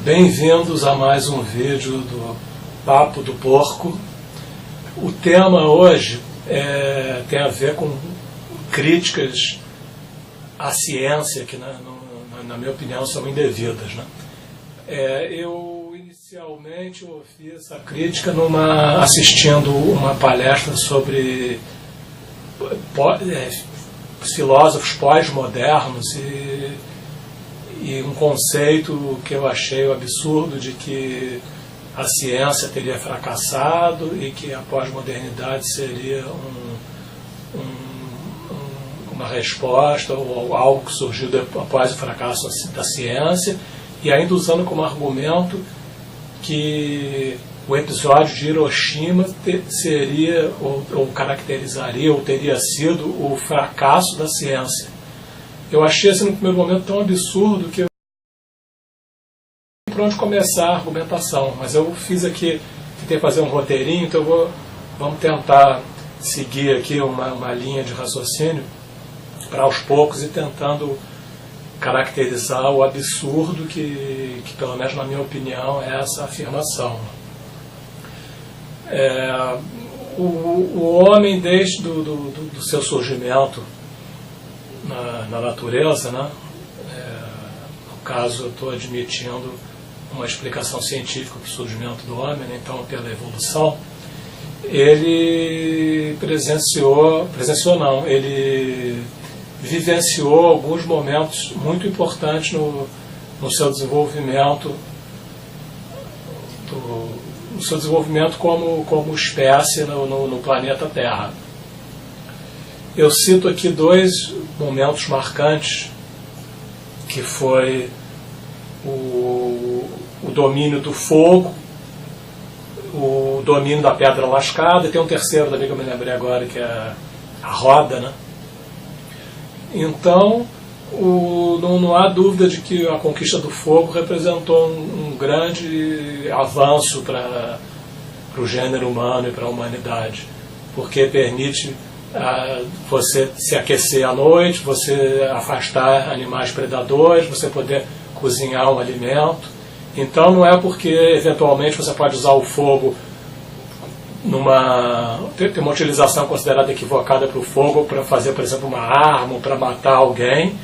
Bem-vindos a mais um vídeo do Papo do Porco. O tema hoje tem a ver com críticas à ciência que, na minha opinião, são indevidas, né? Eu inicialmente ouvi essa crítica assistindo uma palestra sobre filósofos pós-modernos e um conceito que eu achei absurdo de que a ciência teria fracassado e que a pós-modernidade seria uma resposta ou algo que surgiu após o fracasso da ciência, e ainda usando como argumento que o episódio de Hiroshima seria ou caracterizaria ou teria sido o fracasso da ciência. Eu achei assim, no primeiro momento, tão absurdo que eu não sei por onde começar a argumentação, mas eu tentei fazer um roteirinho, então vamos tentar seguir aqui uma linha de raciocínio para aos poucos ir tentando caracterizar o absurdo que pelo menos na minha opinião, é essa afirmação. O homem, desde do seu surgimento na natureza, né? No caso, eu estou admitindo uma explicação científica para o surgimento do homem, né? Então, pela evolução, ele ele vivenciou alguns momentos muito importantes no seu desenvolvimento, como espécie no planeta Terra. Eu cito aqui dois momentos marcantes, que foi o domínio do fogo, o domínio da pedra lascada, e tem um terceiro também que eu me lembrei agora, que é a roda, né? Então, não há dúvida de que a conquista do fogo representou um grande avanço para o gênero humano e para a humanidade, porque permite você se aquecer à noite, você afastar animais predadores, você poder cozinhar um alimento. Então não é porque eventualmente você pode usar o fogo ter uma utilização considerada equivocada para o fogo, para fazer, por exemplo, uma arma, ou para matar alguém,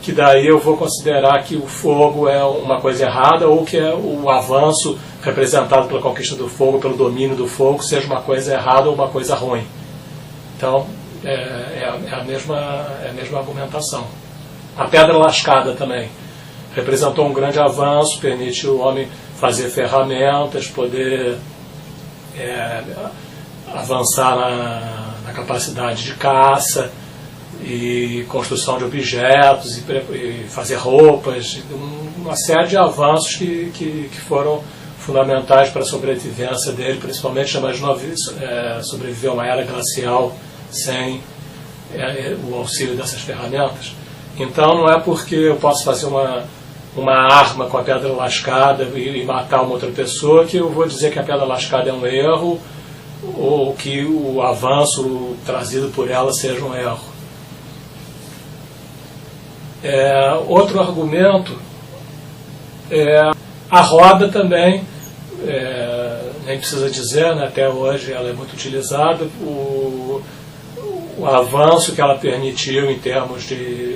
que daí eu vou considerar que o fogo é uma coisa errada, ou que o avanço representado pela conquista do fogo, pelo domínio do fogo, seja uma coisa errada ou uma coisa ruim. Então, é a mesma argumentação. A pedra lascada também representou um grande avanço, permite o homem fazer ferramentas, poder avançar na capacidade de caça e construção de objetos e fazer roupas, uma série de avanços que foram fundamentais para a sobrevivência dele, principalmente. Imagina sobreviver a uma era glacial sem o auxílio dessas ferramentas. Então não é porque eu posso fazer uma arma com a pedra lascada e matar uma outra pessoa que eu vou dizer que a pedra lascada é um erro, ou que o avanço trazido por ela seja um erro. Outro argumento a roda também, nem precisa dizer, né? Até hoje ela é muito utilizada. O avanço que ela permitiu em termos de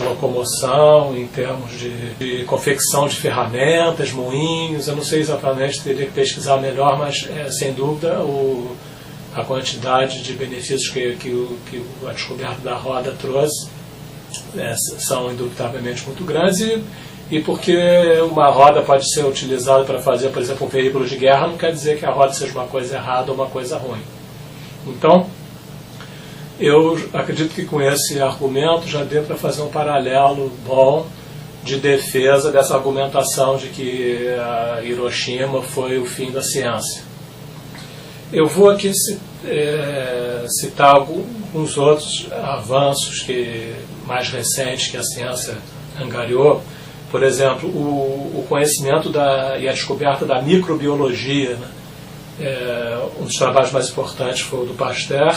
locomoção, em termos de confecção de ferramentas, moinhos. Eu não sei exatamente, teria que pesquisar melhor, mas sem dúvida a quantidade de benefícios que a descoberta da roda trouxe são indubitavelmente muito grandes, e porque uma roda pode ser utilizada para fazer, por exemplo, um veículo de guerra, não quer dizer que a roda seja uma coisa errada ou uma coisa ruim. Então, eu acredito que com esse argumento já deu para fazer um paralelo bom de defesa dessa argumentação de que a Hiroshima foi o fim da ciência. Eu vou aqui citar alguns outros avanços mais recentes que a ciência angariou. Por exemplo, o conhecimento e a descoberta da microbiologia, né? Um dos trabalhos mais importantes foi o do Pasteur.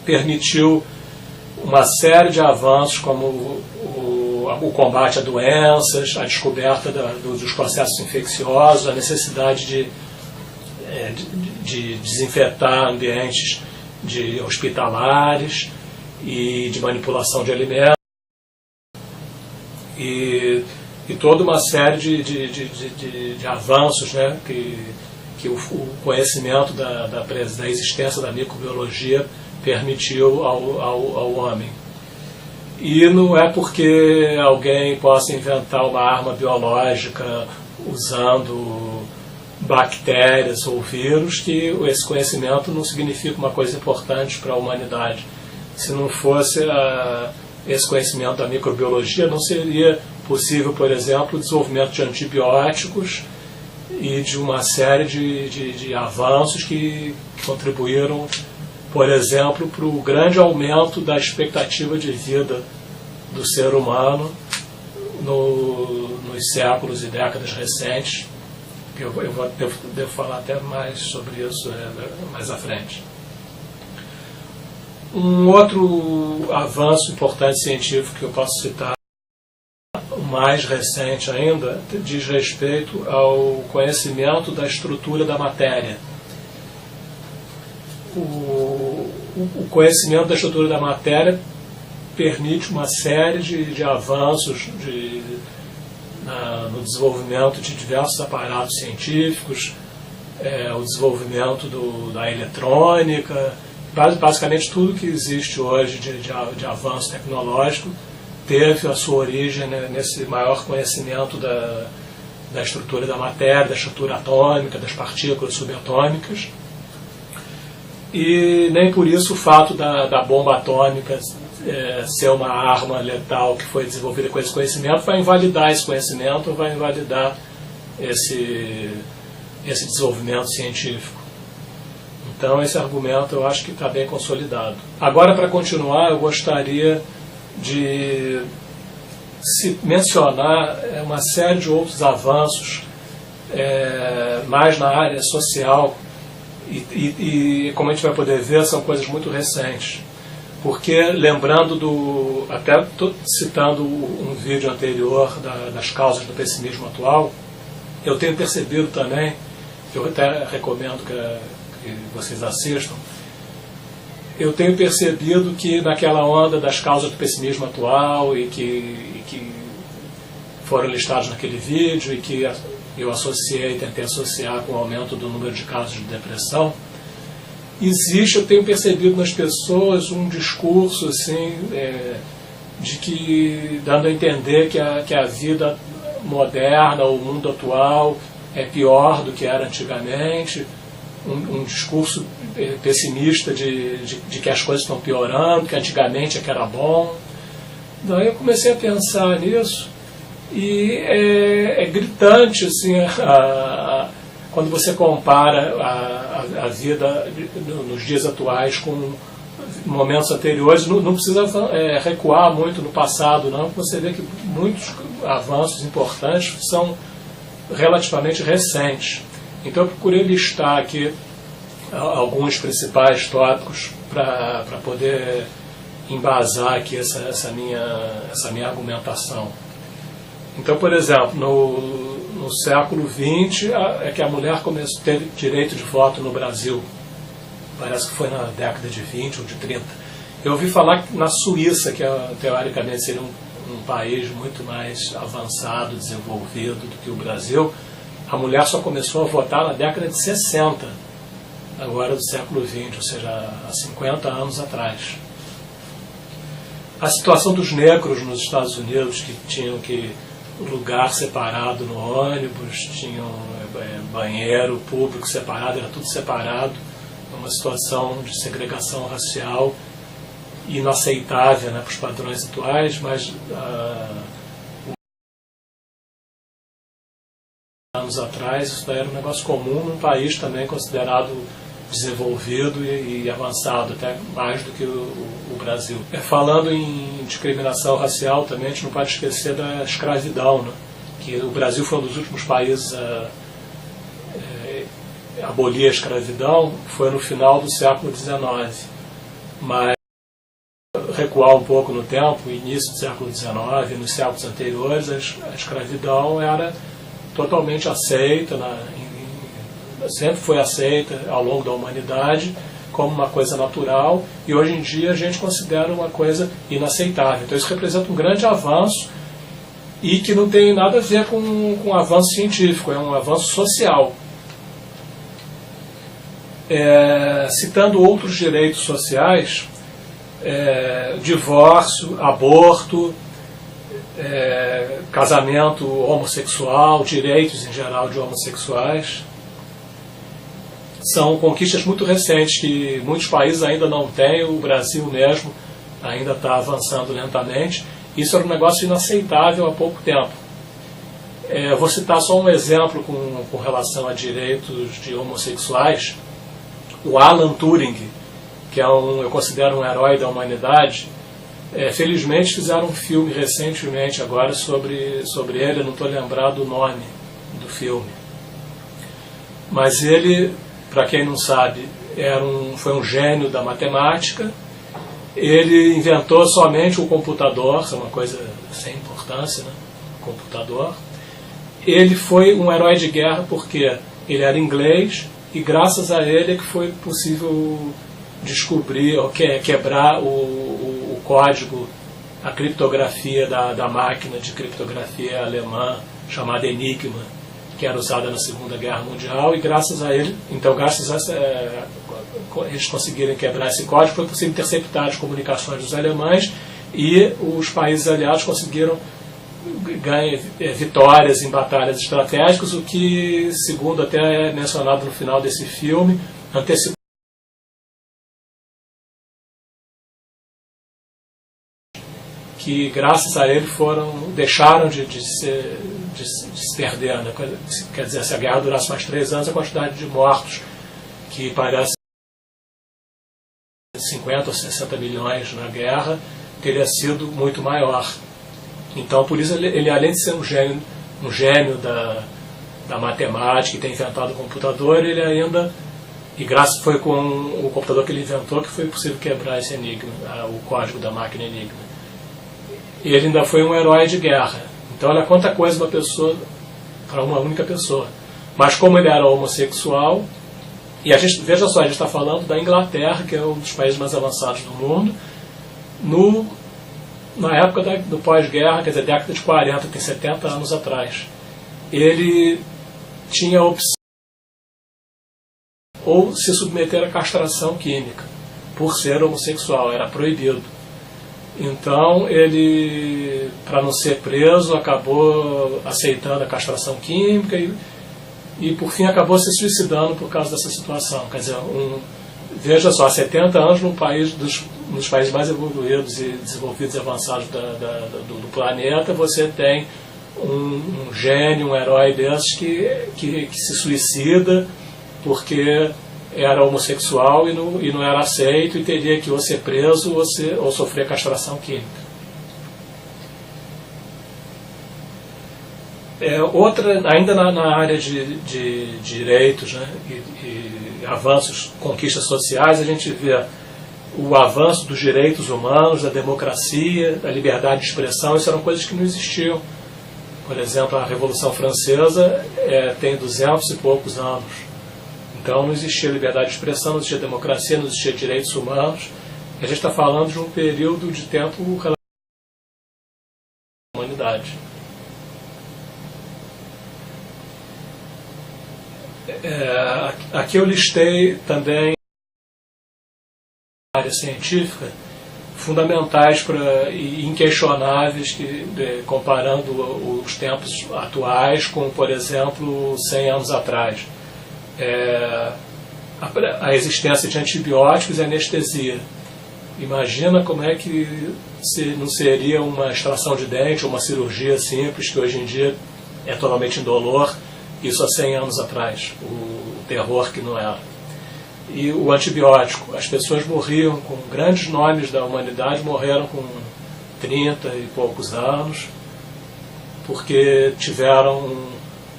Permitiu uma série de avanços, como o combate a doenças, a descoberta dos processos infecciosos, a necessidade de desinfetar ambientes hospitalares e de manipulação de alimentos, e toda uma série de avanços, né, que o conhecimento da existência da microbiologia permitiu ao homem. E não é porque alguém possa inventar uma arma biológica usando bactérias ou vírus que esse conhecimento não significa uma coisa importante para a humanidade. Se não fosse esse conhecimento da microbiologia, não seria possível, por exemplo, o desenvolvimento de antibióticos e de uma série de avanços que contribuíram, por exemplo, para o grande aumento da expectativa de vida do ser humano nos séculos e décadas recentes. Eu devo falar até mais sobre isso mais à frente. Um outro avanço importante científico que eu posso citar, mais recente ainda, diz respeito ao conhecimento da estrutura da matéria. O conhecimento da estrutura da matéria permite uma série de avanços no desenvolvimento de diversos aparatos científicos, o desenvolvimento da eletrônica, basicamente tudo que existe hoje de avanço tecnológico teve a sua origem, né, nesse maior conhecimento da estrutura da matéria, da estrutura atômica, das partículas subatômicas. E nem por isso o fato da bomba atômica ser uma arma letal que foi desenvolvida com esse conhecimento vai invalidar esse conhecimento, ou vai invalidar esse desenvolvimento científico. Então esse argumento eu acho que está bem consolidado. Agora, para continuar, eu gostaria de mencionar uma série de outros avanços mais na área social, e como a gente vai poder ver, são coisas muito recentes. Porque, lembrando até estou citando um vídeo anterior das causas do pessimismo atual, eu tenho percebido também, eu até recomendo que vocês assistam, eu tenho percebido que naquela onda das causas do pessimismo atual e que foram listados naquele vídeo e que eu tentei associar com o aumento do número de casos de depressão, eu tenho percebido nas pessoas um discurso assim, dando a entender que a vida moderna, o mundo atual é pior do que era antigamente, um discurso pessimista de que as coisas estão piorando, que antigamente é que era bom. Daí eu comecei a pensar nisso, e é gritante assim, quando você compara a vida nos dias atuais com momentos anteriores. Não precisa recuar muito no passado, não, porque você vê que muitos avanços importantes são relativamente recentes. Então eu procurei listar aqui alguns principais tópicos para poder embasar aqui essa minha argumentação. Então, por exemplo, no século XX é que a mulher teve direito de voto no Brasil. Parece que foi na década de 20 ou de 30. Eu ouvi falar que na Suíça, que teoricamente seria um país muito mais avançado, desenvolvido do que o Brasil, a mulher só começou a votar na década de 60, agora do século XX, ou seja, há 50 anos atrás. A situação dos negros nos Estados Unidos, que tinham lugar separado no ônibus, tinham banheiro público separado, era tudo separado, uma situação de segregação racial inaceitável, né, para os padrões atuais, mas anos atrás isso daí era um negócio comum num país também considerado desenvolvido e avançado, até mais do que o Brasil. Falando em discriminação racial também, a gente não pode esquecer da escravidão, né? Que o Brasil foi um dos últimos países a abolir a escravidão, foi no final do século XIX. Mas recuar um pouco no tempo, início do século XIX, nos séculos anteriores, a escravidão era totalmente aceita, sempre foi aceita ao longo da humanidade como uma coisa natural, e hoje em dia a gente considera uma coisa inaceitável. Então isso representa um grande avanço e que não tem nada a ver com um avanço científico, é um avanço social. Citando outros direitos sociais, divórcio, aborto, casamento homossexual, direitos em geral de homossexuais, são conquistas muito recentes que muitos países ainda não têm, o Brasil mesmo ainda está avançando lentamente. Isso era um negócio inaceitável há pouco tempo. Vou citar só um exemplo com relação a direitos de homossexuais. O Alan Turing, que eu considero um herói da humanidade, felizmente fizeram um filme recentemente agora sobre ele, eu não estou lembrado do nome do filme. Mas ele, para quem não sabe, foi um gênio da matemática. Ele inventou somente o computador, isso é uma coisa sem importância, né? O computador. Ele foi um herói de guerra porque ele era inglês e graças a ele é que foi possível descobrir, ou quebrar o código, a criptografia da máquina de criptografia alemã chamada Enigma, que era usada na Segunda Guerra Mundial, e graças a ele, então graças a eles conseguirem quebrar esse código, foi possível interceptar as comunicações dos alemães e os países aliados conseguiram ganhar vitórias em batalhas estratégicas, o que, segundo até é mencionado no final desse filme, antecipou que graças a ele deixaram de se perder, né? Quer dizer, se a guerra durasse mais 3 anos, a quantidade de mortos, que parece 50 ou 60 milhões na guerra, teria sido muito maior. Então, por isso, ele além de ser um gênio da matemática e ter inventado o computador, ele ainda, e graças foi com o computador que ele inventou que foi possível quebrar esse enigma, o código da máquina Enigma. E ele ainda foi um herói de guerra. Então, olha quanta coisa uma pessoa, para uma única pessoa. Mas como ele era homossexual, e veja só, a gente está falando da Inglaterra, que é um dos países mais avançados do mundo, na época do pós-guerra, quer dizer, década de 40, tem 70 anos atrás. Ele tinha a opção ou se submeter à castração química, por ser homossexual, era proibido. Então ele, para não ser preso, acabou aceitando a castração química e por fim acabou se suicidando por causa dessa situação. Quer dizer, veja só, 70 anos num país nos países mais evoluídos e desenvolvidos e avançados do planeta, você tem um gênio, um herói desses que se suicida porque era homossexual e não era aceito e teria que ou ser preso ou sofrer castração química. Outra, ainda na área de direitos, né, e avanços, conquistas sociais, a gente vê o avanço dos direitos humanos, da democracia, da liberdade de expressão. Isso eram coisas que não existiam. Por exemplo, a Revolução Francesa tem 200 e poucos anos. Então não existia liberdade de expressão, não existia democracia, não existia direitos humanos. A gente está falando de um período de tempo relacionado à humanidade. Aqui eu listei também área científica fundamentais e inquestionáveis comparando os tempos atuais com, por exemplo, 100 anos atrás. A existência de antibióticos e anestesia. Imagina como é que não seria uma extração de dente ou uma cirurgia simples, que hoje em dia é totalmente indolor, isso há 100 anos atrás, o terror que não era. E o antibiótico, as pessoas morriam com grandes nomes da humanidade, morreram com 30 e poucos anos, porque tiveram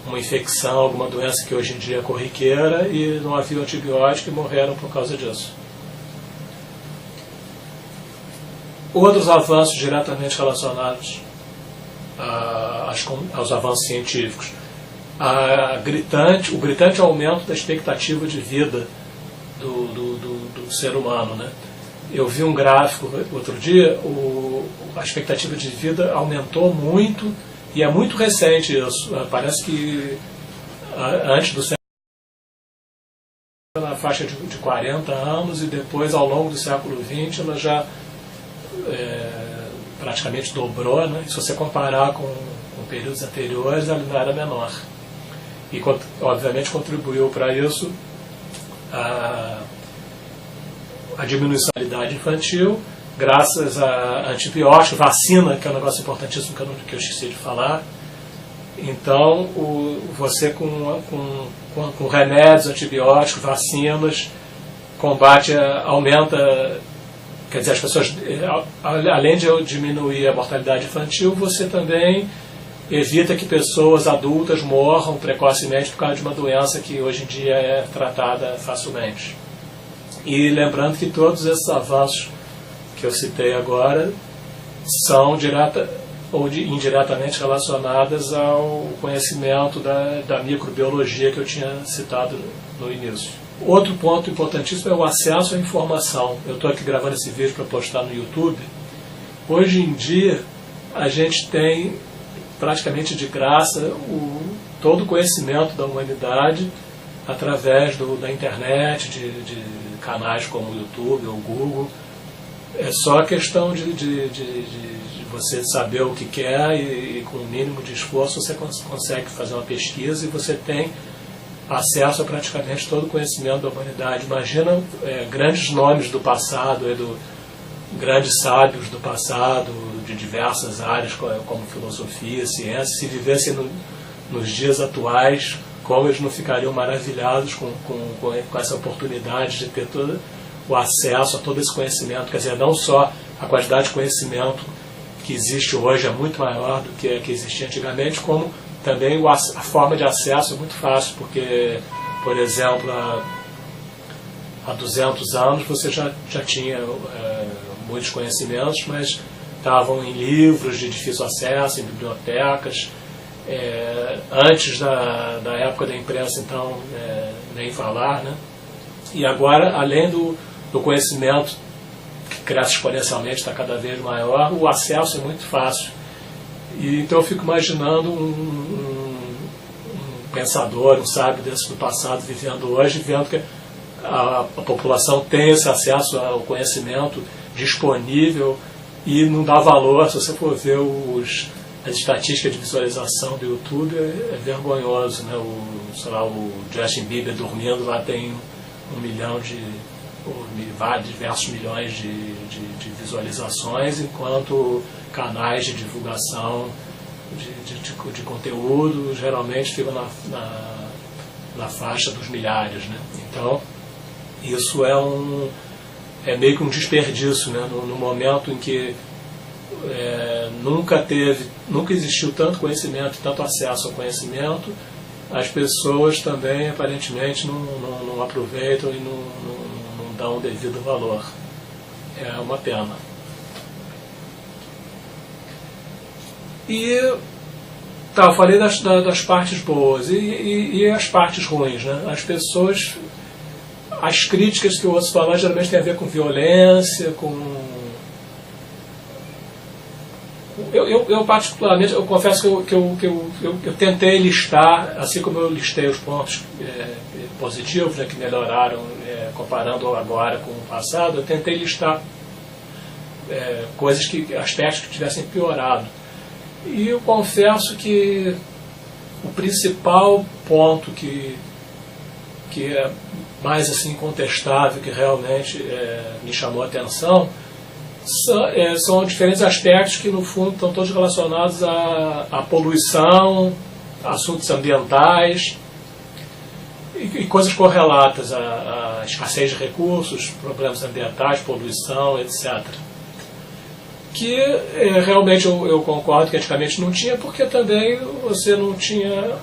uma infecção, alguma doença que hoje em dia é corriqueira e não havia um antibiótico e morreram por causa disso. outros avanços diretamente relacionados aos avanços científicos. O gritante aumento da expectativa de vida do ser humano, né? Eu vi um gráfico outro dia, a expectativa de vida aumentou muito, e é muito recente isso. Parece que antes do século na faixa de 40 anos, e depois, ao longo do século XX, ela já praticamente dobrou, né? Se você comparar com períodos anteriores, ela ainda era menor. E, obviamente, contribuiu para isso a diminuição da mortalidade infantil, graças a antibiótico, vacina, que é um negócio importantíssimo que eu esqueci de falar. Então, você com remédios, antibióticos, vacinas, aumenta, quer dizer, as pessoas, além de diminuir a mortalidade infantil, você também evita que pessoas adultas morram precocemente por causa de uma doença que hoje em dia é tratada facilmente. E lembrando que todos esses avanços que eu citei agora são direta ou indiretamente relacionadas ao conhecimento da microbiologia que eu tinha citado no início. Outro ponto importantíssimo é o acesso à informação. Eu estou aqui gravando esse vídeo para postar no YouTube. Hoje em dia, a gente tem praticamente de graça todo o conhecimento da humanidade através da internet, de canais como o YouTube ou o Google. É só questão de você saber o que quer e com o mínimo de esforço você consegue fazer uma pesquisa e você tem acesso a praticamente todo o conhecimento da humanidade. Imagina grandes nomes do passado, grandes sábios do passado, de diversas áreas como filosofia, ciência, se vivessem nos dias atuais, como eles não ficariam maravilhados com essa oportunidade de ter todo o acesso a todo esse conhecimento. Quer dizer, não só a quantidade de conhecimento que existe hoje é muito maior do que existia antigamente, como também a forma de acesso é muito fácil, porque, por exemplo, há 200 anos você já tinha muitos conhecimentos, mas estavam em livros de difícil acesso, em bibliotecas. Antes da época da imprensa, então, nem falar, né? E agora, além do conhecimento que cresce exponencialmente, está cada vez maior, o acesso é muito fácil. E então eu fico imaginando um pensador, um sábio desse do passado vivendo hoje, vendo que a população tem esse acesso ao conhecimento disponível e não dá valor. Se você for ver as estatísticas de visualização do YouTube, é vergonhoso, né? O Justin Bieber dormindo lá tem 1 milhão diversos milhões de visualizações, enquanto canais de divulgação de conteúdo geralmente ficam na faixa dos milhares, né? Então, isso é meio que um desperdício, né? No momento em que nunca existiu tanto conhecimento, tanto acesso ao conhecimento, as pessoas também aparentemente não aproveitam e não dão o devido valor. É uma pena. E eu falei das partes boas e as partes ruins, né? As críticas que eu ouço falar geralmente têm a ver com violência, eu particularmente, eu confesso que eu tentei listar, assim como eu listei os pontos positivos, né, que melhoraram, comparando agora com o passado, eu tentei listar aspectos que tivessem piorado. E eu confesso que o principal ponto que é mais assim incontestável, que realmente me chamou a atenção, são diferentes aspectos que, no fundo, estão todos relacionados à poluição, assuntos ambientais e coisas correlatas à escassez de recursos, problemas ambientais, poluição, etc. Que realmente eu concordo que antigamente não tinha, porque também você não tinha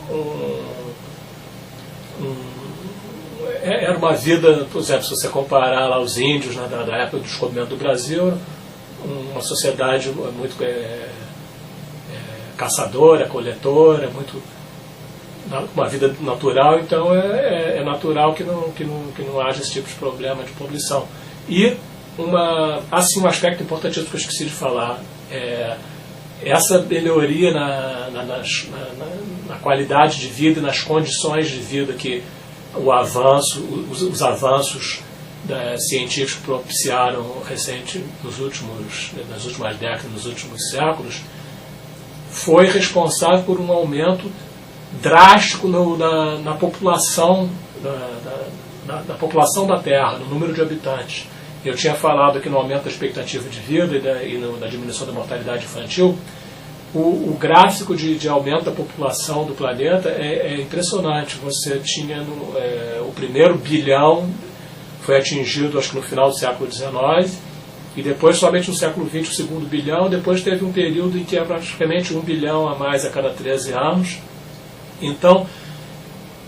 era uma vida, por exemplo, se você comparar lá os índios, né, da época do descobrimento do Brasil, uma sociedade muito caçadora, coletora, muito uma vida natural, então é natural que não haja esse tipo de problema de poluição. E assim, um aspecto importantíssimo que eu esqueci de falar, essa melhoria na qualidade de vida e nas condições de vida que os avanços científicos propiciaram nas últimas décadas, nos últimos séculos, foi responsável por um aumento drástico na população da população da Terra, no número de habitantes. Eu tinha falado aqui no aumento da expectativa de vida e na diminuição da mortalidade infantil. O gráfico de aumento da população do planeta é impressionante. Você tinha o primeiro bilhão foi atingido, acho que no final do século XIX, e depois, somente no século XX, o segundo bilhão. Depois teve um período em que é praticamente 1 bilhão a mais a cada 13 anos. Então,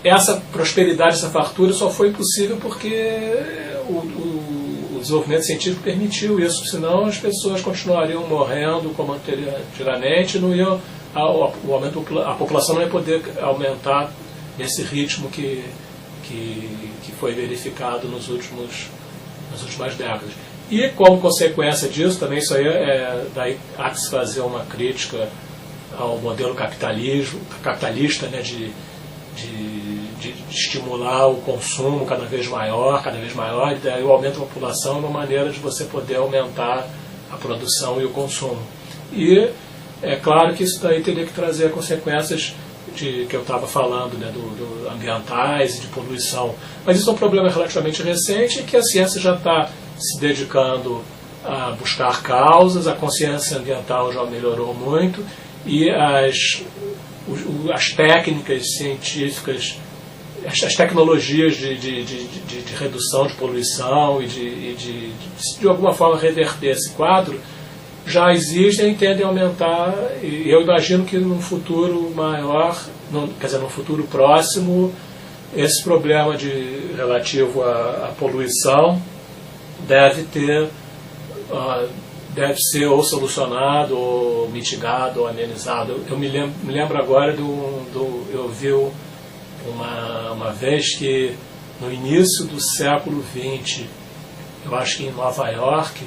essa prosperidade, essa fartura só foi possível porque o desenvolvimento científico permitiu isso, senão as pessoas continuariam morrendo como anteriormente, a população não ia poder aumentar nesse ritmo que foi verificado nas últimas décadas. E como consequência disso, também isso aí daí há que se fazer uma crítica ao modelo capitalista, né, de estimular o consumo cada vez maior, e daí o aumento da população é uma maneira de você poder aumentar a produção e o consumo. E é claro que isso daí teria que trazer consequências que eu estava falando, né, do ambientais e de poluição. Mas isso é um problema relativamente recente e que a ciência já está se dedicando a buscar causas, a consciência ambiental já melhorou muito e as técnicas científicas, as tecnologias de redução de poluição e de alguma forma reverter esse quadro já existem e tendem a aumentar, e eu imagino que num futuro maior, num futuro próximo, esse problema relativo à poluição deve ser ou solucionado, ou mitigado, ou amenizado. Eu me lembro agora eu vi uma vez que no início do século XX, eu acho que em Nova York,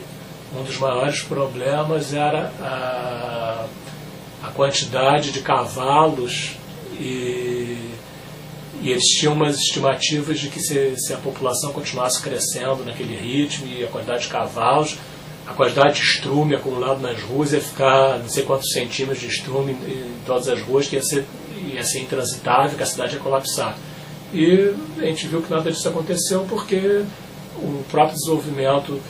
um dos maiores problemas era a quantidade de cavalos e eles tinham umas estimativas de que se a população continuasse crescendo naquele ritmo e a quantidade de cavalos, a quantidade de estrume acumulado nas ruas ia ficar não sei quantos centímetros de estrume em todas as ruas, que ia ser intransitável, que a cidade ia colapsar. E a gente viu que nada disso aconteceu porque o próprio desenvolvimento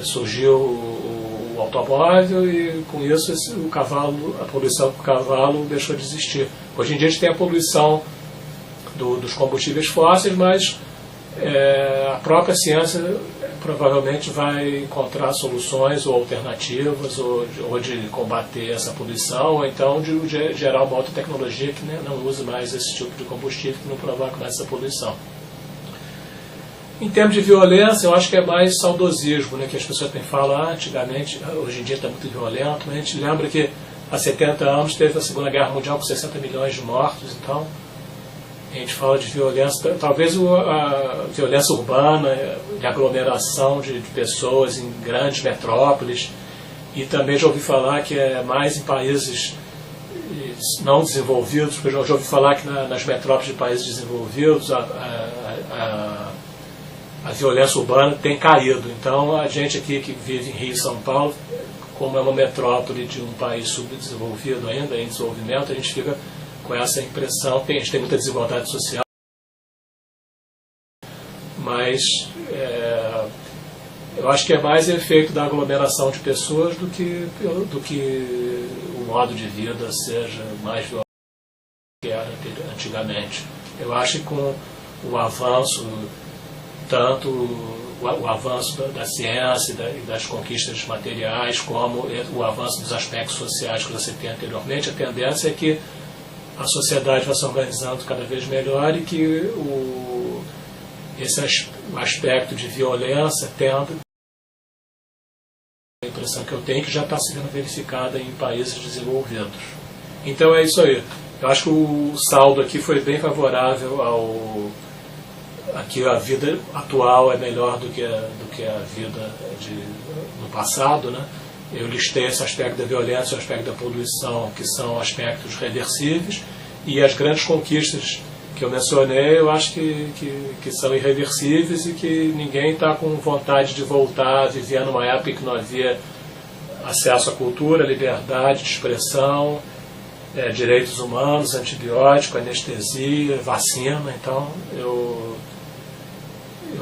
surgiu o automóvel e com isso a poluição do cavalo deixou de existir. Hoje em dia a gente tem a poluição dos combustíveis fósseis, mas a própria ciência provavelmente vai encontrar soluções ou alternativas ou de combater essa poluição, ou então de gerar uma outra tecnologia que não use mais esse tipo de combustível, que não provoque mais essa poluição. Em termos de violência, eu acho que é mais saudosismo, né, que as pessoas falam, antigamente, hoje em dia está muito violento, mas a gente lembra que há 70 anos teve a Segunda Guerra Mundial com 60 milhões de mortos, então a gente fala de violência, talvez a violência urbana, de aglomeração de pessoas em grandes metrópoles, e também já ouvi falar que é mais em países não desenvolvidos, porque eu já ouvi falar que nas metrópoles de países desenvolvidos a violência urbana tem caído. Então a gente aqui que vive em Rio e São Paulo, como é uma metrópole de um país subdesenvolvido ainda, em desenvolvimento, a gente fica com essa impressão que a gente tem muita desigualdade social, mas eu acho que é mais efeito da aglomeração de pessoas do que o modo de vida seja mais violento do que era antigamente. Eu acho que com o avanço, tanto o avanço da ciência e das conquistas materiais, como o avanço dos aspectos sociais que você tem anteriormente, a tendência é que a sociedade vai se organizando cada vez melhor e que esse aspecto de violência tenda impressão que eu tenho, que já está sendo verificada em países desenvolvidos. Então é isso aí. Eu acho que o saldo aqui foi bem favorável aqui a vida atual é melhor do que a vida no passado, né? Eu listei esse aspecto da violência e o aspecto da poluição, que são aspectos reversíveis, e as grandes conquistas que eu mencionei, eu acho que são irreversíveis e que ninguém está com vontade de voltar a viver numa época que não havia acesso à cultura, liberdade de expressão, direitos humanos, antibiótico, anestesia, vacina. Então, eu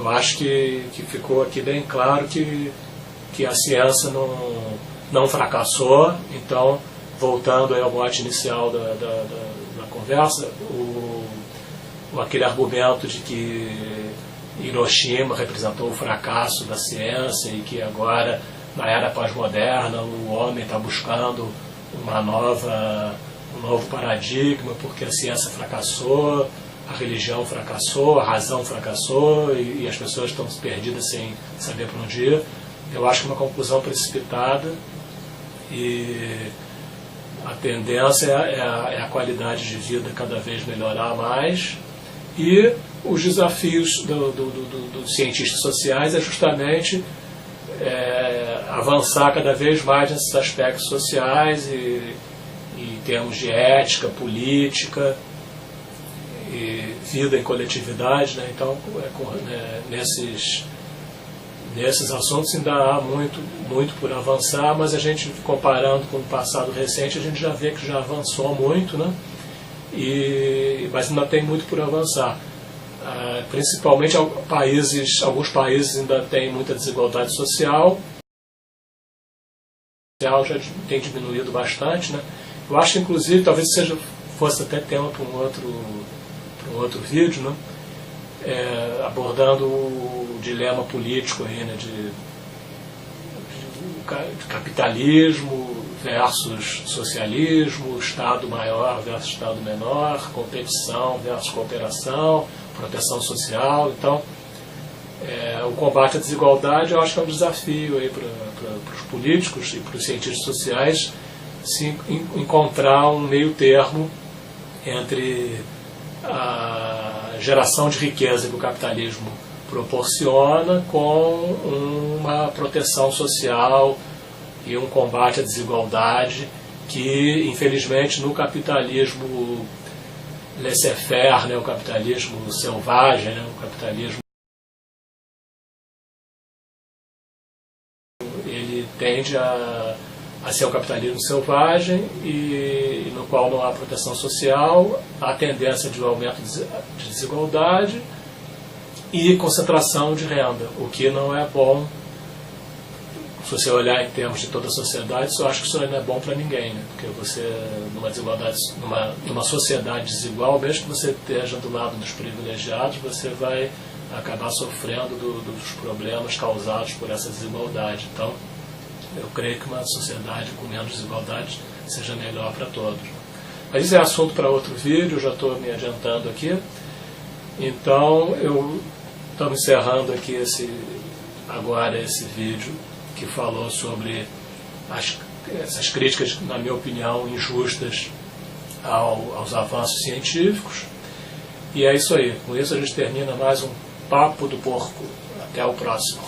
acho que ficou aqui bem claro que a ciência não fracassou. Então, voltando ao mote inicial da conversa, aquele argumento de que Hiroshima representou o fracasso da ciência e que agora, na era pós-moderna, o homem está buscando um novo paradigma porque a ciência fracassou, a religião fracassou, a razão fracassou e as pessoas estão perdidas sem saber para onde ir. Eu acho que é uma conclusão precipitada e a tendência é a qualidade de vida cada vez melhorar mais, e os desafios dos cientistas sociais é justamente avançar cada vez mais nesses aspectos sociais e em termos de ética, política e vida em coletividade, né? Então, nesses assuntos ainda há muito por avançar, mas a gente, comparando com o passado recente, a gente já vê que já avançou muito, né? Mas ainda tem muito por avançar. Principalmente alguns países ainda têm muita desigualdade social. Já tem diminuído bastante, né? Eu acho, inclusive, talvez fosse até tema para um outro vídeo, né? Abordando o dilema político aí, né? de capitalismo versus socialismo, Estado maior versus Estado menor, competição versus cooperação, proteção social. Então, o combate à desigualdade eu acho que é um desafio aí para os políticos e para os cientistas sociais encontrar um meio termo entre a geração de riqueza que o capitalismo proporciona com uma proteção social e um combate à desigualdade que, infelizmente, no capitalismo laissez-faire, né, o capitalismo selvagem, né, o capitalismo, ele tende a ser um capitalismo selvagem e no qual não há proteção social, há tendência de aumento de desigualdade e concentração de renda, o que não é bom. Se você olhar em termos de toda a sociedade, eu acho que isso não é bom para ninguém, né? Porque você, numa sociedade desigual, mesmo que você esteja do lado dos privilegiados, você vai acabar sofrendo dos problemas causados por essa desigualdade. Então, eu creio que uma sociedade com menos desigualdade seja melhor para todos. Mas isso é assunto para outro vídeo, eu já estou me adiantando aqui. Então, estamos encerrando aqui esse vídeo que falou sobre essas críticas, na minha opinião, injustas aos avanços científicos. E é isso aí. Com isso a gente termina mais um Papo do Porco. Até o próximo.